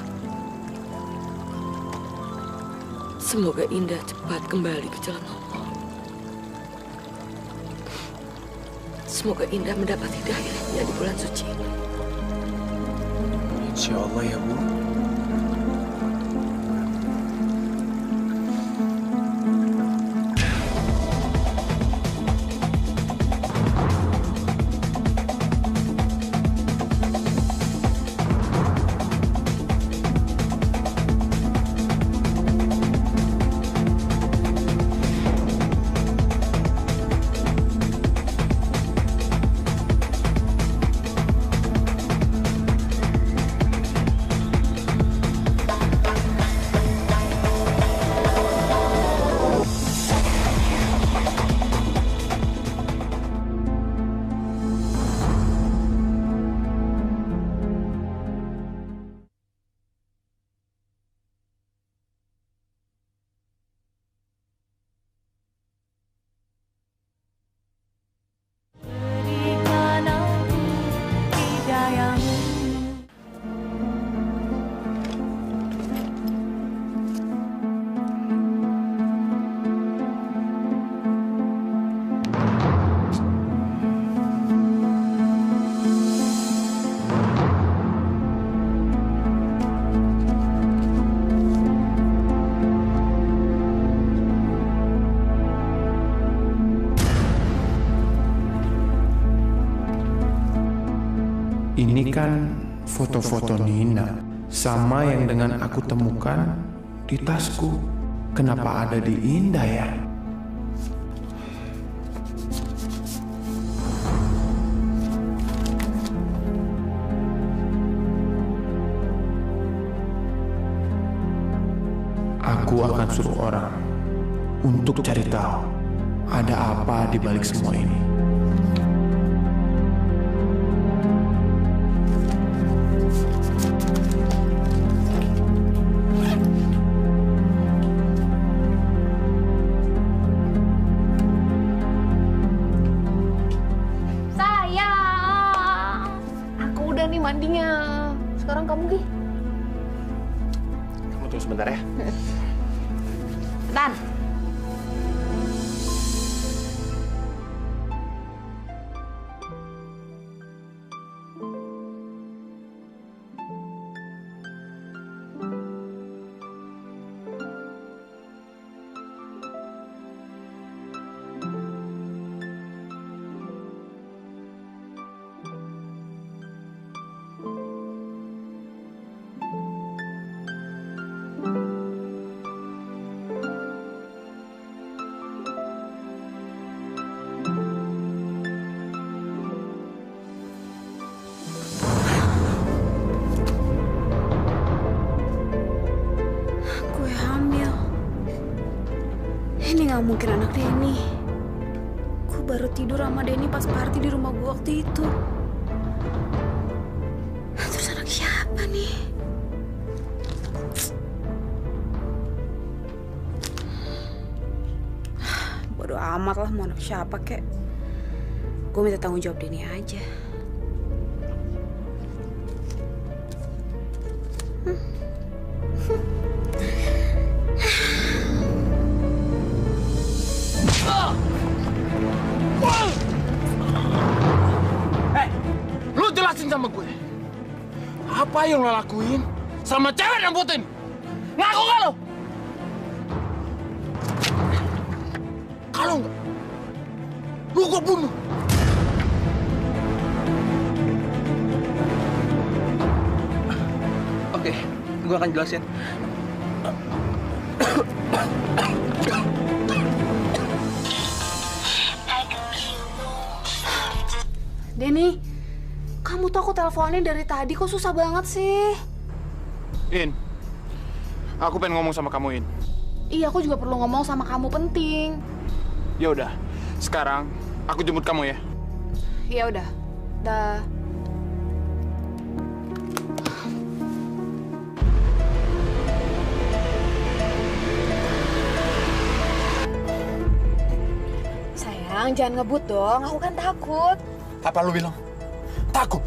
Semoga Indah cepat kembali ke jalan Allah. Semoga Indah mendapat hidayahnya di bulan suci ini. Insya Allah ya, Bu. Ini kan foto-foto Nina, sama yang dengan aku temukan di tasku. Kenapa ada di Indah ya? Aku akan suruh orang untuk cari tahu ada apa di balik semua ini. Sayang, aku udah nih mandinya. Sekarang kamu gih. Kamu tunggu sebentar ya. Dan ini nggak mungkin anak Denny. Gue baru tidur sama Denny pas party di rumah gue waktu itu. Terus anak siapa nih? Bodoh amat lah mau anak siapa kek. Gue minta tanggung jawab Denny aja. Lu jelasin sama gue. Apa yang lo lakuin sama cewek yang butin? Ngaku gak lo? Kalau enggak, lu gue bunuh. Oke, gue akan jelasin. Denny, kamu tuh aku teleponnya dari tadi kok susah banget sih. In, aku pengen ngomong sama kamu, In. Iya, aku juga perlu ngomong sama kamu, penting. Ya udah, sekarang aku jemput kamu ya. Ya udah, dah. Sayang, jangan ngebut dong. Aku kan takut. Apa lu bilang? Takut?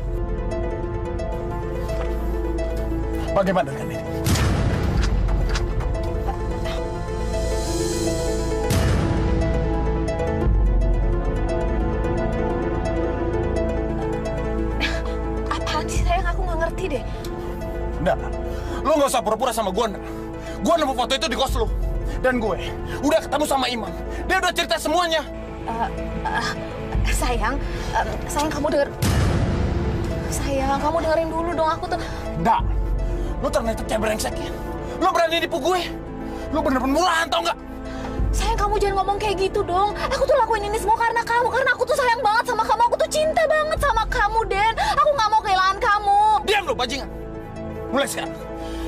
Bagaimana dengan ini? Apaan sih sayang? Aku nggak ngerti deh. Nggak, lu nggak usah pura-pura sama gue, nggak. Gue nemu foto itu di kos lu. Dan gue udah ketemu sama Imam. Dia udah cerita semuanya. Sayang, sayang kamu denger. Sayang, kamu dengerin dulu dong, aku tuh. Nggak, lu ternyata cewek brengsek ya. Lu berani nipu gue. Lu bener-bener murahan, tau nggak? Sayang, kamu jangan ngomong kayak gitu dong. Aku tuh lakuin ini semua karena kamu. Karena aku tuh sayang banget sama kamu. Aku tuh cinta banget sama kamu, Den. Aku nggak mau kehilangan kamu. Diam lu, bajingan. Mulai sekarang,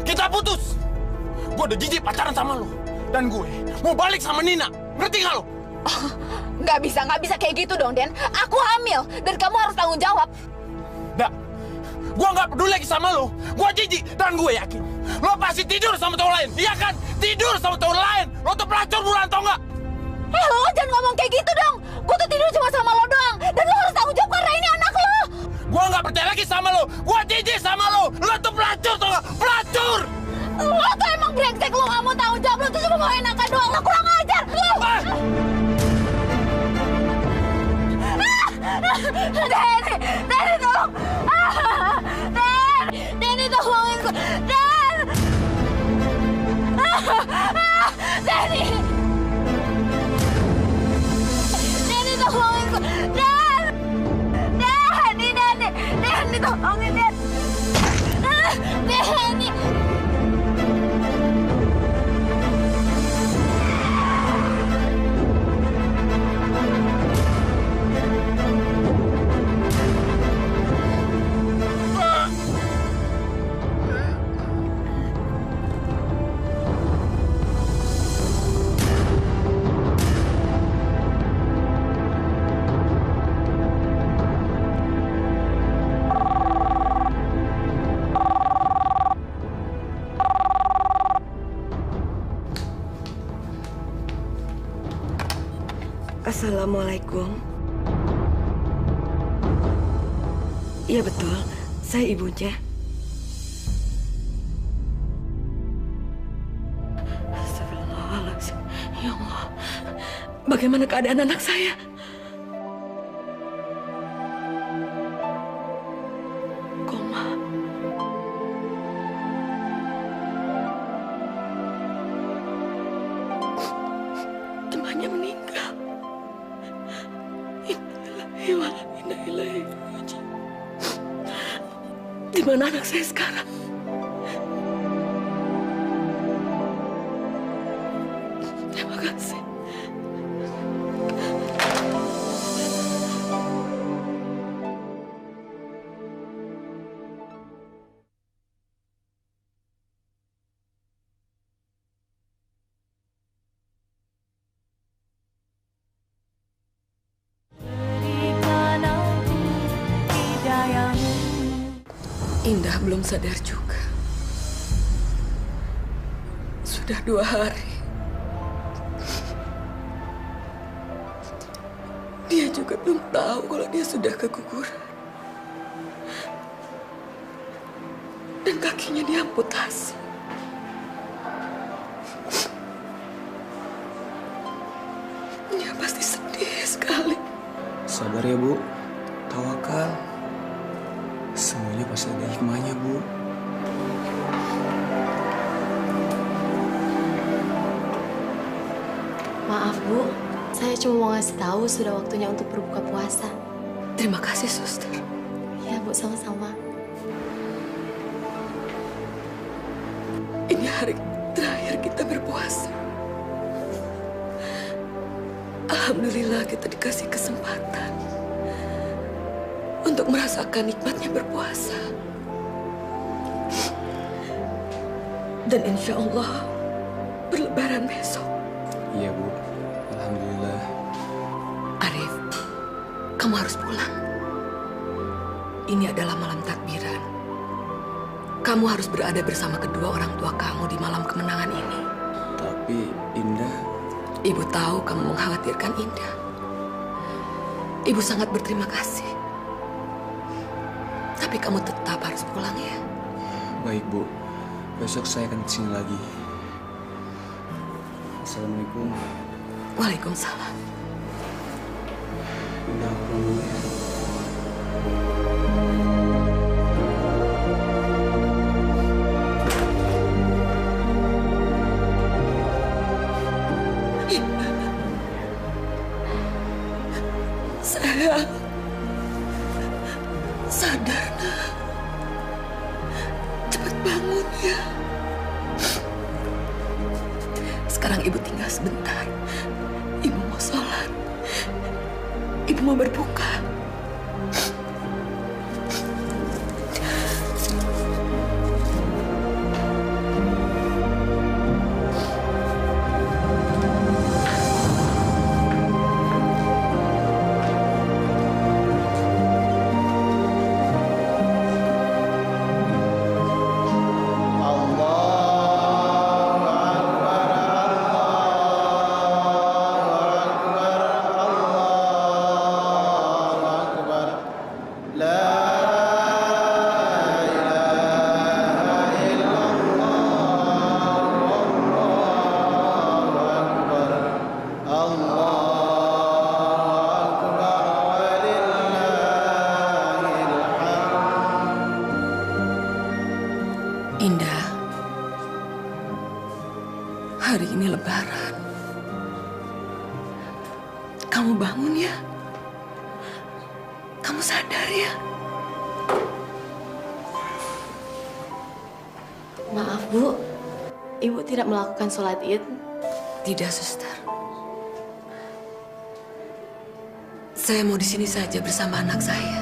kita putus. Gue udah jijik pacaran sama lu. Dan gue mau balik sama Nina. Ngerti nggak lu? Oh, nggak bisa kayak gitu dong, Den. Aku hamil dan kamu harus tanggung jawab. Nggak, gue nggak peduli lagi sama lu. Gue jijik dan gue yakin lo pasti tidur sama cowok lain, iya kan? Tidur sama cowok lain. Lo tuh pelacur bulan, tau nggak? Lo jangan ngomong kayak gitu dong. Gue tuh tidur cuma sama lo doang. Dan lo harus tanggung jawab karena ini anak lo. Gue nggak percaya lagi sama lo. Gue jijik sama lo. Lo tuh pelacur, tau nggak? Pelacur. Lo tuh emang brengsek. Lo nggak mau tanggung jawab. Lo tuh cuma mau enakan doang. Lo kurang ajar. Lo. Denny tolong. Denny tolongin gue. Denny tolongin gue. Denny tolongin Assalamualaikum. Iya betul, saya ibunya. Astagfirullahaladzim. Ya Allah, bagaimana keadaan anak saya? Koma. Temannya meninggal. Innalillahi wa inna ilaihi raji'un. Di mana anak saya sekarang? Terima kasih. Indah belum sadar juga. Sudah 2 hari. Dia juga belum tahu kalau dia sudah keguguran. Dan kakinya diamputasi. Dia pasti sedih sekali. Sabar ya, Bu. Tawakal. Semuanya pasti ada hikmahnya, Bu. Maaf, Bu. Saya cuma mau ngasih tahu sudah waktunya untuk berbuka puasa. Terima kasih, Suster. Ya, Bu, sama-sama. Ini hari terakhir kita berpuasa. Alhamdulillah kita dikasih kesempatan untuk merasakan nikmatnya berpuasa. Dan insya Allah berlebaran besok. Iya, Bu. Alhamdulillah. Arif, kamu harus pulang. Ini adalah malam takbiran. Kamu harus berada bersama kedua orang tua kamu di malam kemenangan ini. Tapi Indah... Ibu tahu kamu mengkhawatirkan Indah. Ibu sangat berterima kasih. Tapi kamu tetap harus pulang ya. Baik, Bu. Besok saya akan kesini lagi. Assalamualaikum. Waalaikumsalam. Indah, pulang dulu ya. Sayang, sadar nak. Cepat bangun ya. Sekarang ibu tinggal sebentar. Ibu mau sholat. Ibu mau berbuka. Indah, hari ini Lebaran. Kamu bangun ya. Kamu sadar ya. Maaf, Bu. Ibu tidak melakukan sholat Id. Tidak, Suster. Saya mau di sini saja bersama anak saya.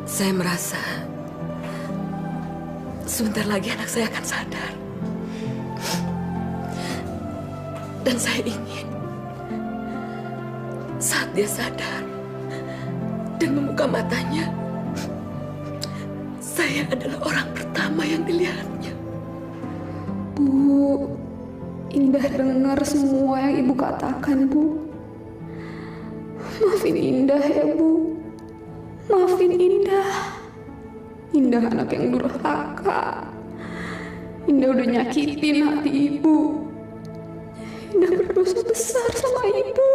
Saya merasa sebentar lagi anak saya akan sadar. Dan saya ingin saat dia sadar dan membuka matanya, saya adalah orang pertama yang dilihatnya. Bu, Indah dengar semua yang Ibu katakan, Bu. Maafin Indah ya, Bu. Maafin Indah. Indah anak yang durhaka. Indah udah nyakitin hati Ibu. Indah berdosa besar sama Ibu.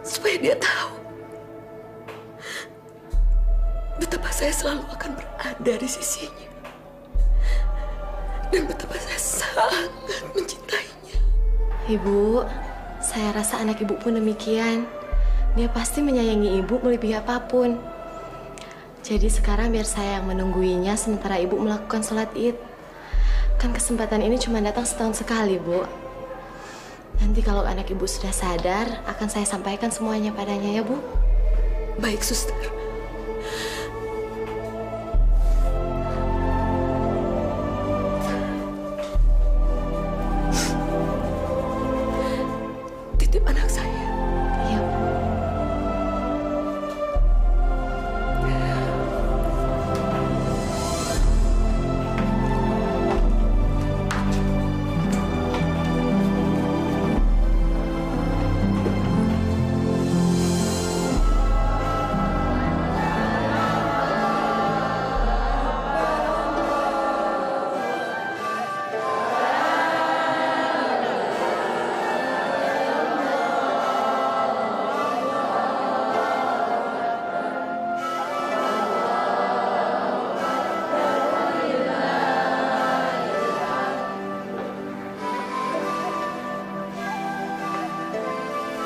Supaya dia tahu betapa saya selalu akan berada di sisinya. Dan betapa saya sangat mencintainya. Ibu, saya rasa anak Ibu pun demikian. Dia pasti menyayangi Ibu melebihi apapun. Jadi sekarang biar saya yang menungguinya sementara Ibu melakukan sholat Id. Kan kesempatan ini cuma datang setahun sekali, Bu. Nanti kalau anak Ibu sudah sadar, akan saya sampaikan semuanya padanya ya, Bu. Baik, Suster. Titip anak saya. Iya, Bu.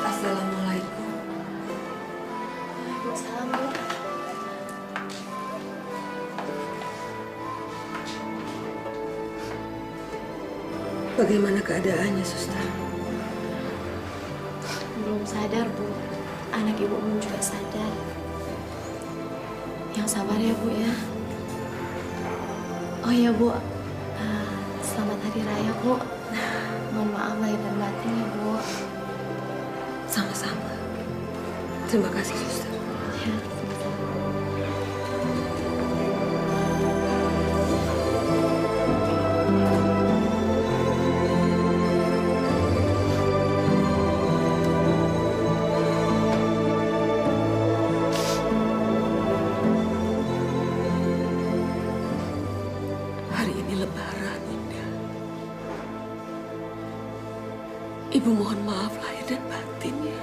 Assalamualaikum. Waalaikumsalam, Bu. Bagaimana keadaannya, Suster? Belum sadar, Bu. Anak Ibu belum juga sadar. Yang sabar ya, Bu ya. Oh iya, Bu. Selamat Hari Raya, Bu. Mohon maaf lahir dan batin ya, Bu. Sama-sama. Terima kasih, Suster. Ya. Hari ini Lebaran, Indah. Ibu mohon maaf lahir dan batin ya.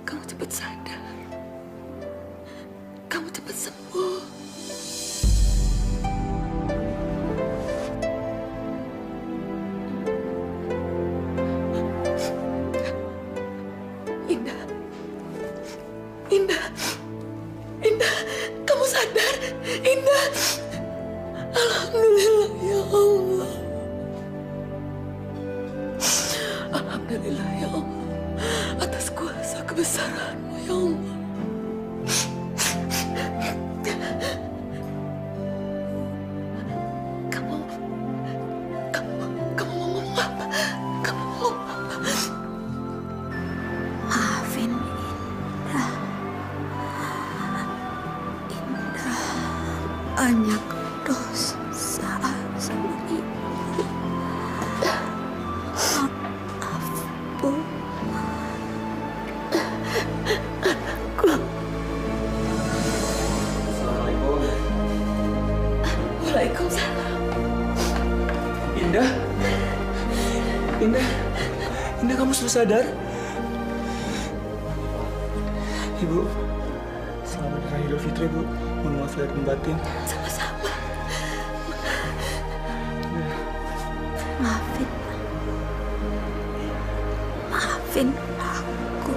Kamu cepat sadar. Kamu cepat sembuh. Indah. Indah. Indah, kamu sadar? Indah. Alhamdulillah ya Allah. Alhamdulillah ya Allah. Atas kuasa kebesaran-Mu ya Allah. Kamu mau ngomong apa? Kamu mau ngomong apa? Maafin Indah. Indah banyak dosa sama Ibu. Maaf, Bu. Waalaikumsalam. Indah. Indah. Indah, kamu sudah sadar? Ibu, selamat Hari Idul Fitri, Bu. Mohon maaf lahir dan batin. Sama-sama. Maafin. Maafin aku.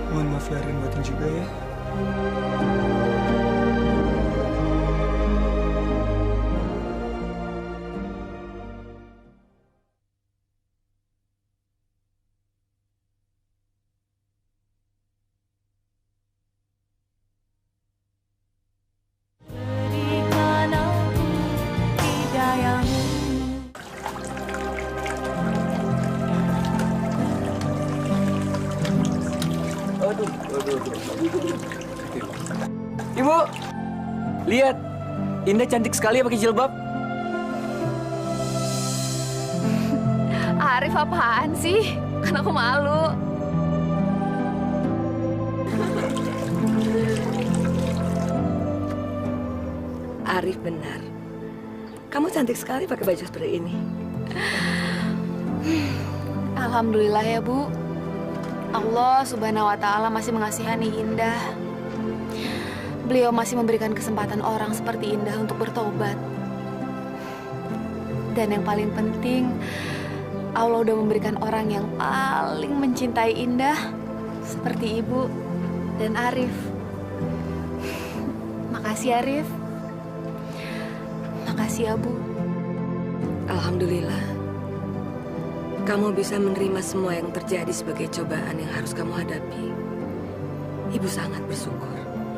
Mohon maaf lahir dan batin juga ya. Aduh. Lihat, Indah cantik sekali pakai jilbab. Arif apaan sih? Kan aku malu. Arif benar. Kamu cantik sekali pakai baju seperti ini. Alhamdulillah ya Bu. Allah Subhanahu wa Ta'ala masih mengasihani Indah. Beliau masih memberikan kesempatan orang seperti Indah untuk bertobat. Dan yang paling penting, Allah udah memberikan orang yang paling mencintai Indah seperti Ibu dan Arif. Makasih Arif. Makasih ya Bu. Alhamdulillah. Kamu bisa menerima semua yang terjadi sebagai cobaan yang harus kamu hadapi. Ibu sangat bersyukur.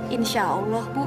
Insya Allah Bu.